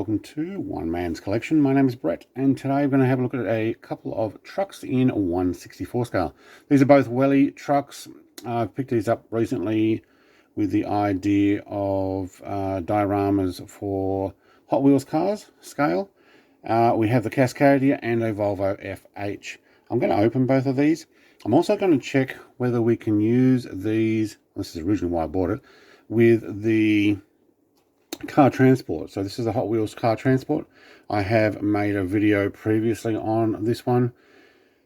welcome to One Man's Collection. My name is Brett, and today we're going to have a look at a couple of trucks in 1/64 scale. These are both Welly trucks. I've picked these up recently with the idea of dioramas for Hot Wheels cars scale. We have the Cascadia and a Volvo FH. I'm going to open both of these. I'm also going to check whether we can use these, this is originally why I bought it, with the car transport. So this is a Hot Wheels car transport. I have made a video previously on this one.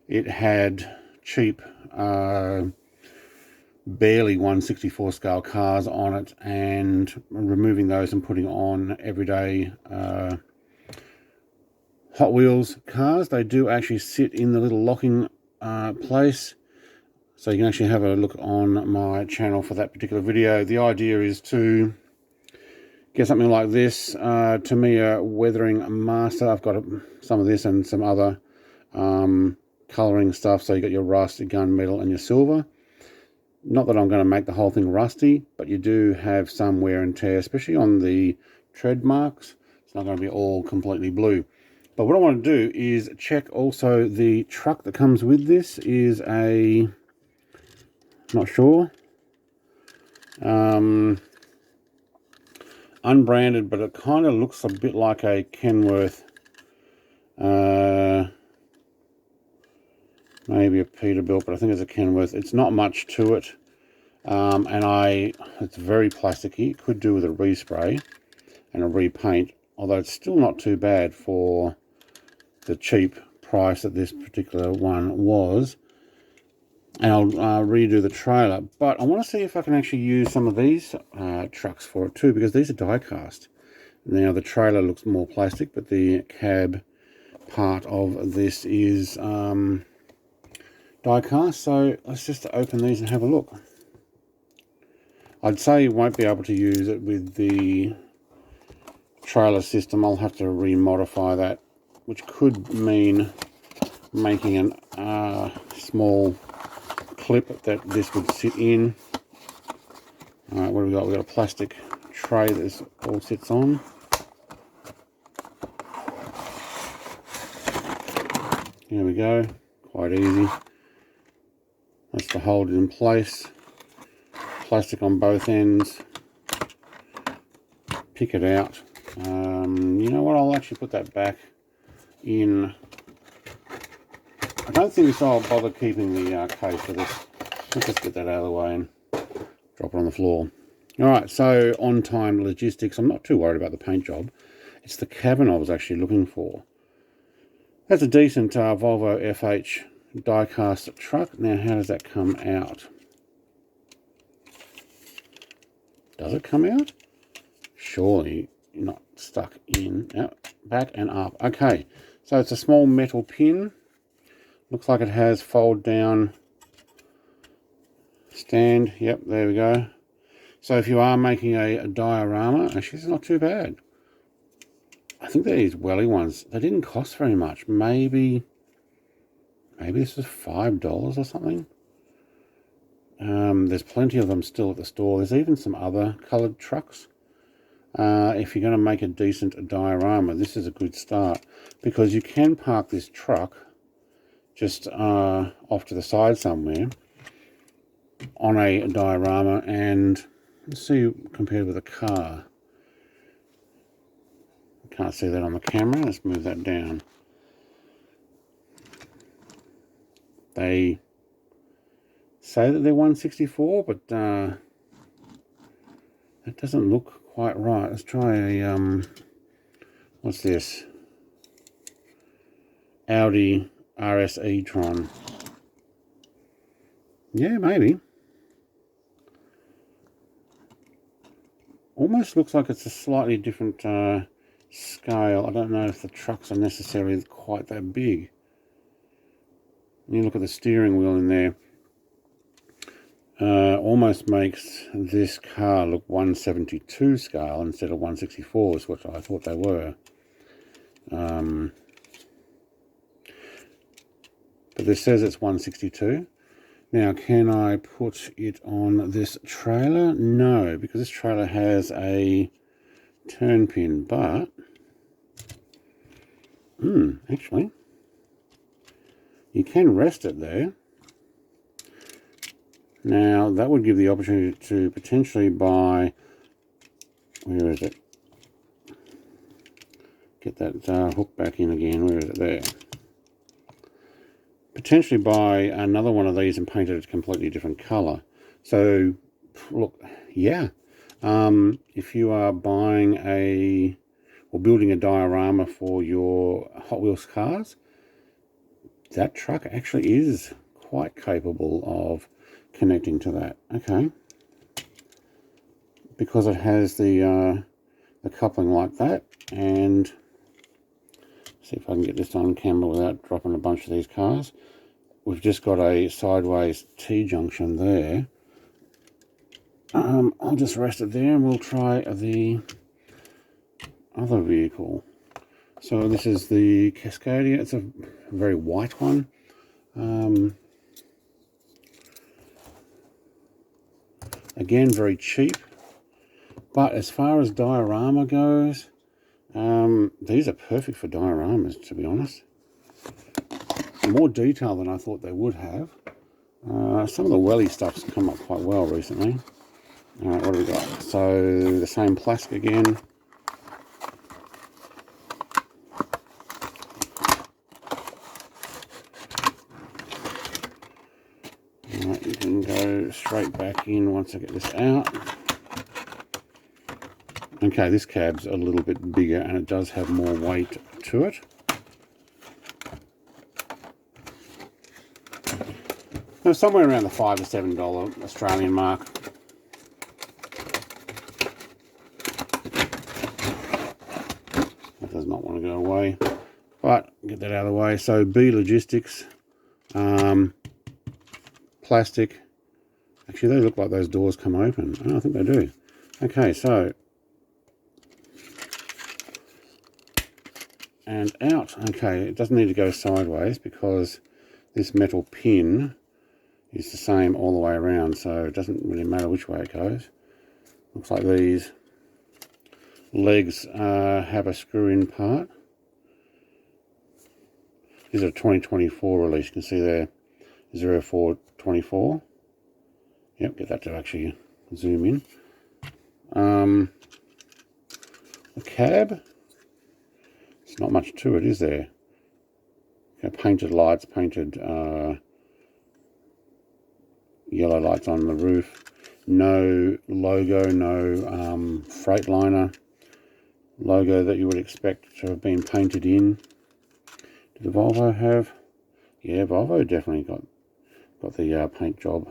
It had cheap barely 1/64 scale cars on it, and removing those and putting on everyday Hot Wheels cars. They do actually sit in the little locking place, so you can actually have a look on my channel for that particular video. The idea is to get something like this. To me, a weathering master. I've got some of this and some other colouring stuff. So you got your rust, your gunmetal, and your silver. Not that I'm going to make the whole thing rusty, but you do have some wear and tear, especially on the tread marks. It's not going to be all completely blue. But what I want to do is check also the truck that comes with this is a, not sure, unbranded, but it kind of looks a bit like a Kenworth, maybe a Peterbilt, but I think it's a Kenworth. It's not much to it, and it's very plasticky. It could do with a respray and a repaint, although it's still not too bad for the cheap price that this particular one was. And I'll redo the trailer, but I want to see if I can actually use some of these trucks for it too, because these are die cast. Now the trailer looks more plastic, but the cab part of this is die cast. So let's just open these and have a look. I'd say you won't be able to use it with the trailer system. I'll have to remodify that, which could mean making a small clip that this would sit in. All right, what have we got? We've got a plastic tray that this all sits on. Here we go, quite easy. That's to hold it in place. Plastic on both ends. Pick it out. You know what, I'll actually put that back in. I don't think I'll bother keeping the case for this. Let's just get that out of the way and drop it on the floor. Alright, so on-time logistics. I'm not too worried about the paint job. It's the cabin I was actually looking for. That's a decent Volvo FH die-cast truck. Now, how does that come out? Does it come out? Surely you're not stuck in. Out, back and up. Okay, so it's a small metal pin. Looks like it has fold down stand. Yep, there we go. So if you are making a diorama, actually it's not too bad. I think these Welly ones, they didn't cost very much. Maybe this is $5 or something. There's plenty of them still at the store. There's even some other coloured trucks. If you're going to make a decent diorama, this is a good start, because you can park this truck just off to the side somewhere on a diorama, and let's see compared with a car. Can't see that on the camera. Let's move that down. They say that they're 1/64, but that doesn't look quite right. Let's try a what's this? Audi RS e-tron. Yeah, maybe. Almost looks like it's a slightly different scale. I don't know if the trucks are necessarily quite that big. And you look at the steering wheel in there. Almost makes this car look 1/72 scale instead of 1/64, is what I thought they were. But this says it's 1/62. Now, can I put it on this trailer? No, because this trailer has a turn pin, but Actually, you can rest it there. Now, that would give the opportunity to potentially buy, where is it? Get that hook back in again, where is it? There. Potentially buy another one of these and paint it a completely different colour. So, look, yeah. If you are buying or building a diorama for your Hot Wheels cars, that truck actually is quite capable of connecting to that. Okay, because it has the coupling like that, and see if I can get this on camera without dropping a bunch of these cars. We've just got a sideways T-junction there. I'll just rest it there and we'll try the other vehicle. So this is the Cascadia. It's a very white one. Again, very cheap. But as far as diorama goes, these are perfect for dioramas, to be honest. More detail than I thought they would have. Some of the Welly stuff's come up quite well recently. Alright, what do we got? So, the same plastic again. Alright, you can go straight back in once I get this out. Okay, this cab's a little bit bigger and it does have more weight to it. So somewhere around the $5 to $7 Australian mark. That does not want to go away, but get that out of the way. So B Logistics, plastic. Actually, they look like those doors come open. Oh, I think they do. Okay, so and out. Okay, it doesn't need to go sideways because this metal pin is the same all the way around, so it doesn't really matter which way it goes. Looks like these legs have a screw-in part. This is a 2024 release. You can see there, 0424. Yep, get that to actually zoom in. The cab, it's not much to it, is there? Okay, painted lights, painted yellow lights on the roof. No logo, no Freightliner logo that you would expect to have been painted in. Did the Volvo have? Yeah, Volvo definitely got the paint job.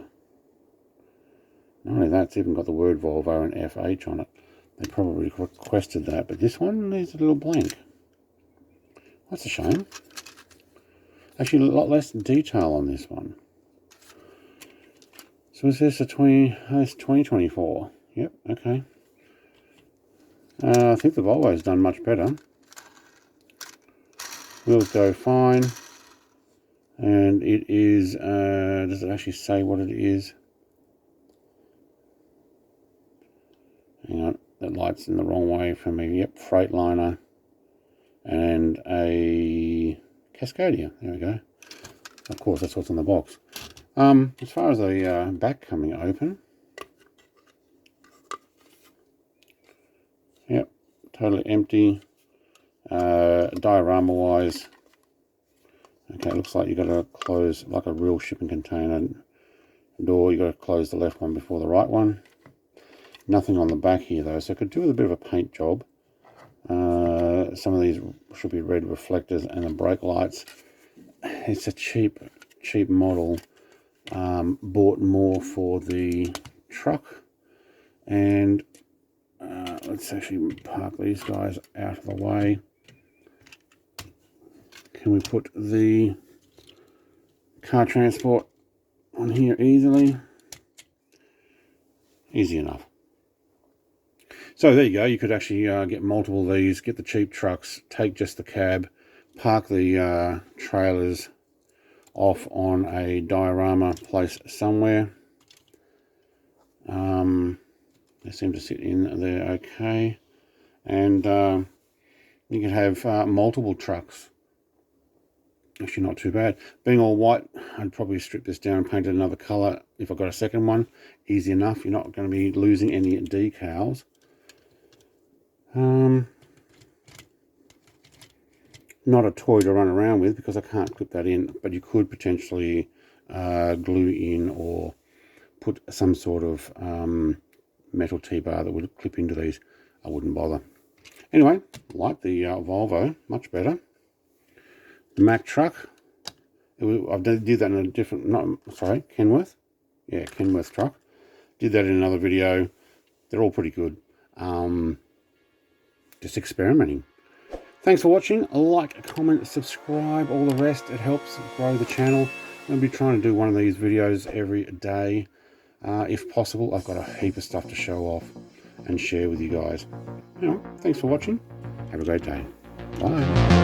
Not only that, it's even got the word Volvo and FH on it. They probably requested that, but this one leaves a little blank. That's a shame. Actually, a lot less detail on this one. So is this it's 2024? Yep, okay. I think the Volvo's done much better. Wheels go fine. And it is, does it actually say what it is? Hang on, that light's in the wrong way for me. Yep, Freightliner and a Cascadia. There we go. Of course, that's what's on the box. As far as the back coming open, yep, totally empty. Diorama wise, okay, it looks like you've got to close like a real shipping container door. You've got to close the left one before the right one. Nothing on the back here though, so it could do with a bit of a paint job. Some of these should be red reflectors and the brake lights. It's a cheap model. Bought more for the truck, and let's actually park these guys out of the way. Can we put the car transport on here easily? Easy enough. So there you go. You could actually get multiple of these, get the cheap trucks, take just the cab, park the trailers off on a diorama place somewhere. They seem to sit in there okay. And you can have multiple trucks Actually not too bad. Being all white, I'd probably strip this down and paint it another colour if I got a second one. Easy enough. You're not going to be losing any decals. Not a toy to run around with because I can't clip that in, but you could potentially glue in or put some sort of metal T-bar that would clip into these. I wouldn't bother. Anyway, like the Volvo, much better. The Mack truck, I did that in a different, Kenworth. Yeah, Kenworth truck. Did that in another video. They're all pretty good. Just experimenting. Thanks for watching. Like, comment, subscribe, all the rest. It helps grow the channel. I'm going to be trying to do one of these videos every day. If possible, I've got a heap of stuff to show off and share with you guys. Anyway, thanks for watching. Have a great day. Bye.